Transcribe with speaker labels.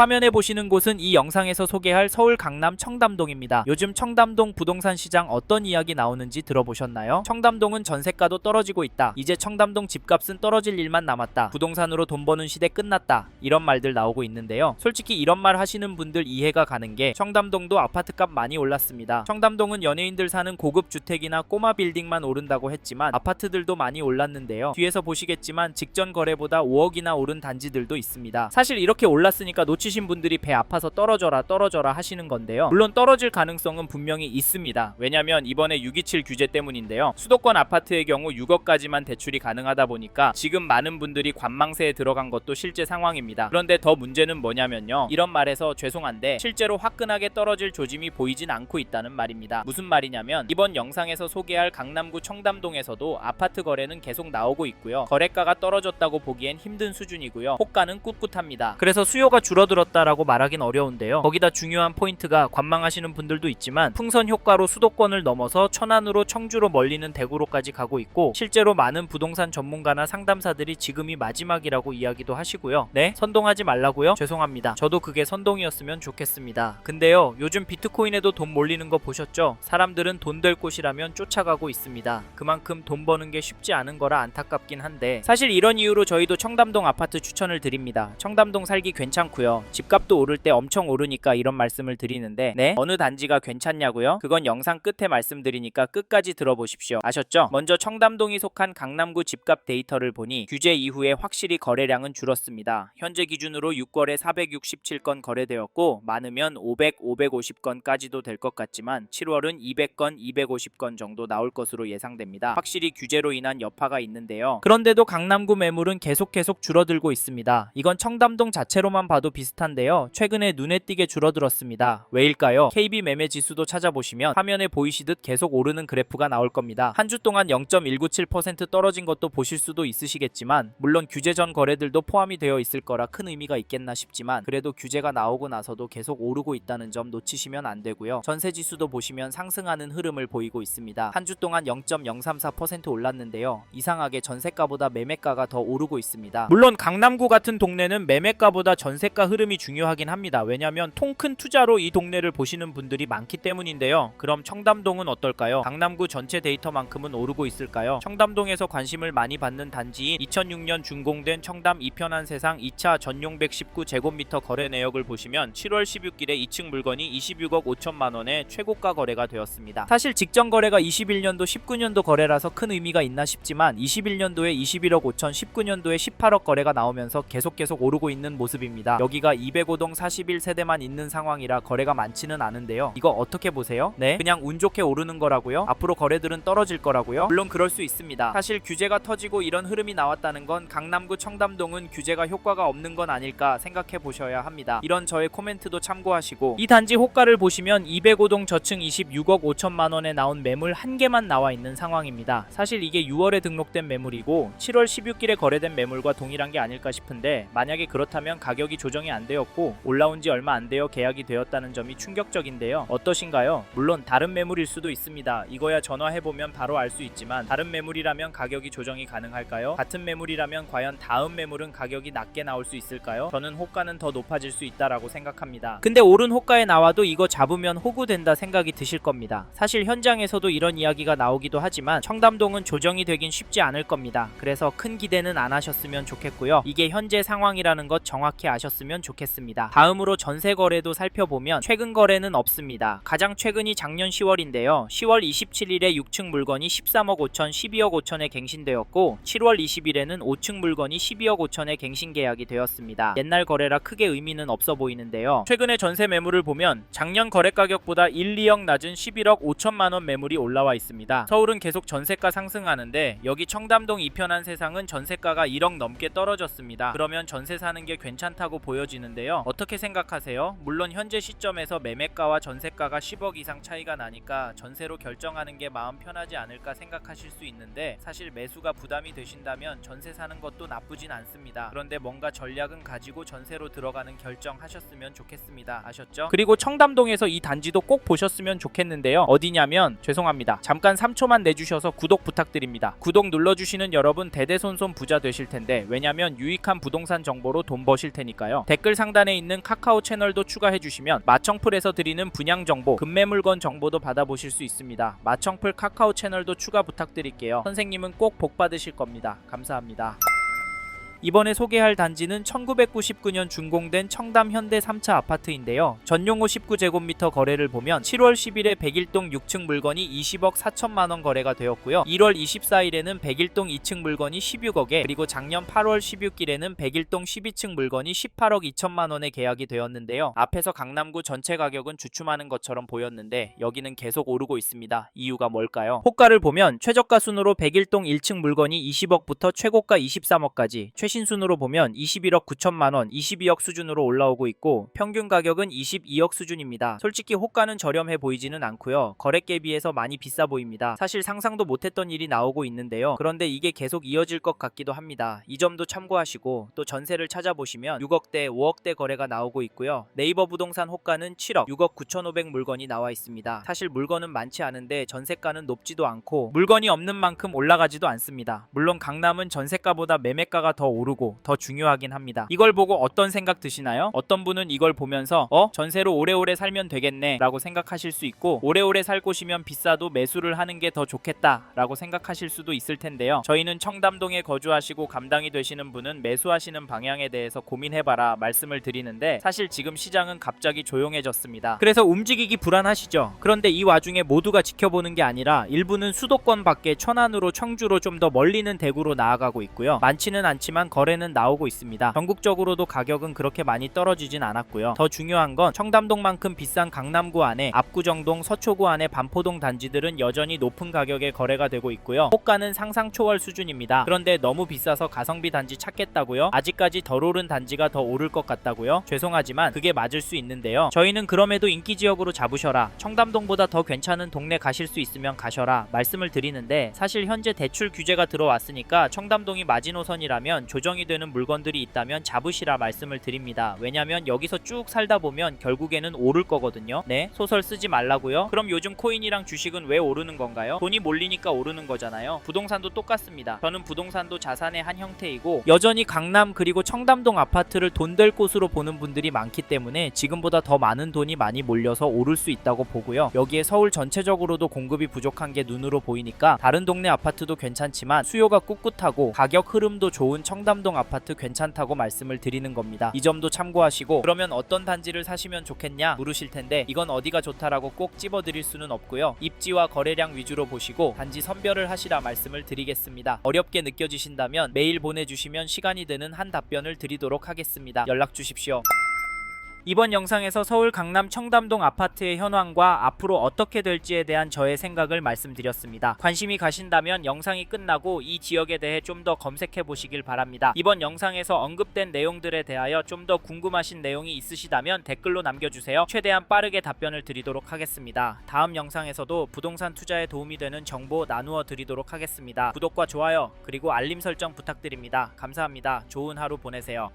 Speaker 1: 화면에 보시는 곳은 이 영상에서 소개할 서울 강남 청담동입니다. 요즘 청담동 부동산 시장 어떤 이야기 나오는지 들어보셨나요? 청담동은 전세가도 떨어지고 있다. 이제 청담동 집값은 떨어질 일만 남았다. 부동산으로 돈 버는 시대 끝났다. 이런 말들 나오고 있는데요. 솔직히 이런 말 하시는 분들 이해가 가는 게 청담동도 아파트값 많이 올랐습니다. 청담동은 연예인들 사는 고급 주택이나 꼬마 빌딩만 오른다고 했지만 아파트들도 많이 올랐는데요. 뒤에서 보시겠지만 직전 거래보다 5억이나 오른 단지들도 있습니다. 사실 이렇게 올랐으니까 놓치신 분들이 배 아파서 떨어져라 하시는 건데요. 물론 떨어질 가능성은 분명히 있습니다. 왜냐면 이번에 627 규제 때문인데요. 수도권 아파트의 경우 6억까지만 대출이 가능하다 보니까 지금 많은 분들이 관망세에 들어간 것도 실제 상황입니다. 그런데 더 문제는 뭐냐면요. 이런 말에서 죄송한데 실제로 화끈하게 떨어질 조짐이 보이진 않고 있다는 말입니다. 무슨 말이냐면 이번 영상에서 소개할 강남구 청담동에서도 아파트 거래는 계속 나오고 있고요. 거래가가 떨어졌다고 보기엔 힘든 수준이고요. 호가는 꿋꿋합니다. 그래서 수요가 줄어들었다라고 말하긴 어려운데요. 거기다 중요한 포인트가 관망하시는 분들도 있지만 풍선 효과로 수도권을 넘어서 천안으로 청주로 멀리는 대구로까지 가고 있고 실제로 많은 부동산 전문가나 상담사들이 지금이 마지막이라고 이야기도 하시고요. 네? 선동하지 말라고요? 죄송합니다. 저도 그게 선동이었으면 좋겠습니다. 근데요. 요즘 비트코인에도 돈 몰리는 거 보셨죠? 사람들은 돈 될 곳이라면 쫓아가고 있습니다. 그만큼 돈 버는 게 쉽지 않은 거라 안타깝긴 한데 사실 이런 이유로 저희도 청담동 아파트 추천을 드립니다. 청담동 살기 괜찮고요. 집값도 오를 때 엄청 오르니까 이런 말씀을 드리는데 네? 어느 단지가 괜찮냐고요? 그건 영상 끝에 말씀드리니까 끝까지 들어보십시오. 아셨죠? 먼저 청담동이 속한 강남구 집값 데이터를 보니 규제 이후에 확실히 거래량은 줄었습니다. 현재 기준으로 6거래 467건 거래되었고 많으면 500, 550건까지도 될 것 같지만 7월은 200건, 250건 정도 나올 것으로 예상됩니다. 확실히 규제로 인한 여파가 있는데요. 그런데도 강남구 매물은 계속 줄어들고 있습니다. 이건 청담동 자체로만 봐도 비슷한데요. 최근에 눈에 띄게 줄어들었습니다. 왜일까요? KB 매매 지수도 찾아보시면 화면에 보이시듯 계속 오르는 그래프가 나올 겁니다. 한 주 동안 0.197% 떨어진 것도 보실 수도 있으시겠지만 물론 규제 전 거래들도 포함이 되어 있을 거라 큰 의미가 있겠나 싶지만 그래도 규제가 나오고 나서도 계속 오르고 있다는 점 놓치시면 안 되고요. 전세 지수도 보시면 상승하는 흐름을 보이고 있습니다. 한 주 동안 0.034% 올랐는데요. 이상하게 전세가보다 매매가가 더 오르고 있습니다. 물론 강남구 같은 동네는 매매가보다 전세가 흐름이 중요하긴 합니다. 왜냐면 통 큰 투자로 이 동네를 보시는 분들이 많기 때문인데요. 그럼 청담동은 어떨까요? 강남구 전체 데이터만큼은 오르고 있을까요? 청담동에서 관심을 많이 받는 단지인 2006년 준공된 청담 이편한 세상 2차 전용 119제곱미터 거래 내역을 보시면 7월 16일에 2층 물건이 26억 5천만 원에 최고가 거래가 되었습니다. 사실 직전 거래가 21년도 19년도 거래라서 큰 의미가 있나 싶지만 21년도에 21억 5천, 19년도에 18억 거래가 나오면서 계속 오르고 있는 모습입니다. 여기가 205동 41세대만 있는 상황이라 거래가 많지는 않은데요. 이거 어떻게 보세요? 네? 그냥 운 좋게 오르는 거라고요? 앞으로 거래들은 떨어질 거라고요? 물론 그럴 수 있습니다. 사실 규제가 터지고 이런 흐름이 나왔다는 건 강남구 청담동은 규제가 효과가 없는 건 아닐까 생각해 보셔야 합니다. 이런 저의 코멘트도 참고하시고 이 단지 호가를 보시면 205동 저층 26억 5천만 원에 나온 매물 한 개만 나와 있는 상황입니다. 사실 이게 6월에 등록된 매물이고 7월 16일에 거래된 매물과 동일한 게 아닐까 싶은데 만약에 그렇다면 가격이 조정이 안 되었고 올라온 지 얼마 안 되어 계약이 되었다는 점이 충격적인데요. 어떠신가요? 물론 다른 매물일 수도 있습니다. 이거야 전화해보면 바로 알 수 있지만 다른 매물이라면 가격이 조정이 가능할까요? 같은 매물이라면 과연 다음 매물은 가격이 낮게 나올 수 있을까요? 저는 호가는 더 높아질 수 있다라고 생각합니다. 근데 오른 호가에 나와도 이거 잡으면 호구된다 생각이 드실 겁니다. 사실 현장에서도 이런 이야기가 나오기도 하지만 청담동은 조정이 되긴 쉽지 않을 겁니다. 그래서 큰 기대는 안 하셨으면 좋겠고요. 이게 현재 상황이라는 것 정확히 아셨으면 좋겠습니다. 다음으로 전세 거래도 살펴보면 최근 거래는 없습니다. 가장 최근이 작년 10월인데요. 10월 27일에 6층 물건이 13억 5천, 12억 5천에 갱신되었고 7월 20일에는 5층 물건이 12억 5천에 갱신 계약이 되었습니다. 옛날 거래라 크게 의미는 없어 보이는데요. 최근에 전세 매물을 보면 작년 거래 가격보다 1, 2억 낮은 11억 5천만 원 매물이 올라와 있습니다. 서울은 계속 전세가 상승하는데 여기 청담동 이편한 세상은 전세가가 1억 넘게 떨어졌습니다. 그러면 전세 사는 게 괜찮다고 보여지는데요. 어떻게 생각하세요? 물론 현재 시점에서 매매가와 전세가가 10억 이상 차이가 나니까 전세로 결정하는 게 마음 편하지 않을까 생각하실 수 있는데 사실 매수가 부담이 되신다면 전세 사는 것도 나쁘진 않습니다. 그런데 뭔가 전략은 가지고 전세로 들어가는 결정하셨으면 좋겠습니다. 아셨죠? 그리고 청담동에서 이 단지도 꼭 보셨으면 좋겠는데요. 어디냐면 죄송합니다. 잠깐 3초만 내주셔서 구독 부탁드립니다. 구독 눌러주시는 여러분 대대손손 부자 되실 텐데 왜냐면 유익한 부동산 정보로 돈 버실 테니까요. 댓글 댓글 상단에 있는 카카오 채널도 추가해주시면 마청풀에서 드리는 분양 정보, 급매 물건 정보도 받아보실 수 있습니다. 마청풀 카카오 채널도 추가 부탁드릴게요. 선생님은 꼭 복 받으실 겁니다. 감사합니다. 이번에 소개할 단지는 1999년 준공된 청담 현대 3차 아파트인데요. 전용호 19제곱미터 거래를 보면 7월 10일에 101동 6층 물건이 20억 4천만원 거래가 되었고요. 1월 24일에는 101동 2층 물건이 16억에, 그리고 작년 8월 16일에는 101동 12층 물건이 18억 2천만원에 계약이 되었는데요. 앞에서 강남구 전체 가격은 주춤하는 것처럼 보였는데 여기는 계속 오르고 있습니다. 이유가 뭘까요? 호가를 보면 최저가 순으로 101동 1층 물건이 20억부터 최고가 23억까지, 최신순으로 보면 21억 9천만원, 22억 수준으로 올라오고 있고 평균 가격은 22억 수준입니다. 솔직히 호가는 저렴해 보이지는 않고요. 거래가에 비해서 많이 비싸 보입니다. 사실 상상도 못했던 일이 나오고 있는데요. 그런데 이게 계속 이어질 것 같기도 합니다. 이 점도 참고하시고, 또 전세를 찾아보시면 6억대, 5억대 거래가 나오고 있고요. 네이버 부동산 호가는 7억, 6억 9,500 물건이 나와 있습니다. 사실 물건은 많지 않은데 전세가는 높지도 않고 물건이 없는 만큼 올라가지도 않습니다. 물론 강남은 전세가보다 매매가가 더 오르고 더 중요하긴 합니다. 이걸 보고 어떤 생각 드시나요? 어떤 분은 이걸 보면서 전세로 오래오래 살면 되겠네 라고 생각하실 수 있고, 오래오래 살 곳이면 비싸도 매수를 하는 게 더 좋겠다 라고 생각하실 수도 있을 텐데요. 저희는 청담동에 거주하시고 감당이 되시는 분은 매수하시는 방향에 대해서 고민해봐라 말씀을 드리는데, 사실 지금 시장은 갑자기 조용해졌습니다. 그래서 움직이기 불안하시죠? 그런데 이 와중에 모두가 지켜보는 게 아니라 일부는 수도권 밖에 천안으로, 청주로, 좀 더 멀리는 대구로 나아가고 있고요. 많지는 않지만 거래는 나오고 있습니다. 전국적으로도 가격은 그렇게 많이 떨어지진 않았고요. 더 중요한 건 청담동만큼 비싼 강남구 안에 압구정동, 서초구 안에 반포동 단지들은 여전히 높은 가격에 거래가 되고 있고요. 호가는 상상 초월 수준입니다. 그런데 너무 비싸서 가성비 단지 찾겠다고요? 아직까지 덜 오른 단지가 더 오를 것 같다고요? 죄송하지만 그게 맞을 수 있는데요. 저희는 그럼에도 인기지역으로 잡으셔라, 청담동보다 더 괜찮은 동네 가실 수 있으면 가셔라 말씀을 드리는데, 사실 현재 대출 규제가 들어왔으니까 청담동이 마지노선이라면 조정이 되는 물건들이 있다면 잡으시라 말씀을 드립니다. 왜냐면 여기서 쭉 살다 보면 결국에는 오를 거거든요. 네? 소설 쓰지 말라고요? 그럼 요즘 코인이랑 주식은 왜 오르는 건가요? 돈이 몰리니까 오르는 거잖아요. 부동산도 똑같습니다. 저는 부동산도 자산의 한 형태이고 여전히 강남 그리고 청담동 아파트를 돈 될 곳으로 보는 분들이 많기 때문에 지금보다 더 많은 돈이 많이 몰려서 오를 수 있다고 보고요. 여기에 서울 전체적으로도 공급이 부족한 게 눈으로 보이니까 다른 동네 아파트도 괜찮지만 수요가 꿋꿋하고 가격 흐름도 좋은 청담동 아파트 괜찮다고 말씀을 드리는 겁니다. 이 점도 참고하시고, 그러면 어떤 단지를 사시면 좋겠냐 물으실 텐데 이건 어디가 좋다라고 꼭 집어드릴 수는 없고요. 입지와 거래량 위주로 보시고 단지 선별을 하시라 말씀을 드리겠습니다. 어렵게 느껴지신다면 메일 보내주시면 시간이 되는 한 답변을 드리도록 하겠습니다. 연락 주십시오. 이번 영상에서 서울 강남 청담동 아파트의 현황과 앞으로 어떻게 될지에 대한 저의 생각을 말씀드렸습니다. 관심이 가신다면 영상이 끝나고 이 지역에 대해 좀 더 검색해 보시길 바랍니다. 이번 영상에서 언급된 내용들에 대하여 좀 더 궁금하신 내용이 있으시다면 댓글로 남겨주세요. 최대한 빠르게 답변을 드리도록 하겠습니다. 다음 영상에서도 부동산 투자에 도움이 되는 정보 나누어 드리도록 하겠습니다. 구독과 좋아요 그리고 알림 설정 부탁드립니다. 감사합니다. 좋은 하루 보내세요.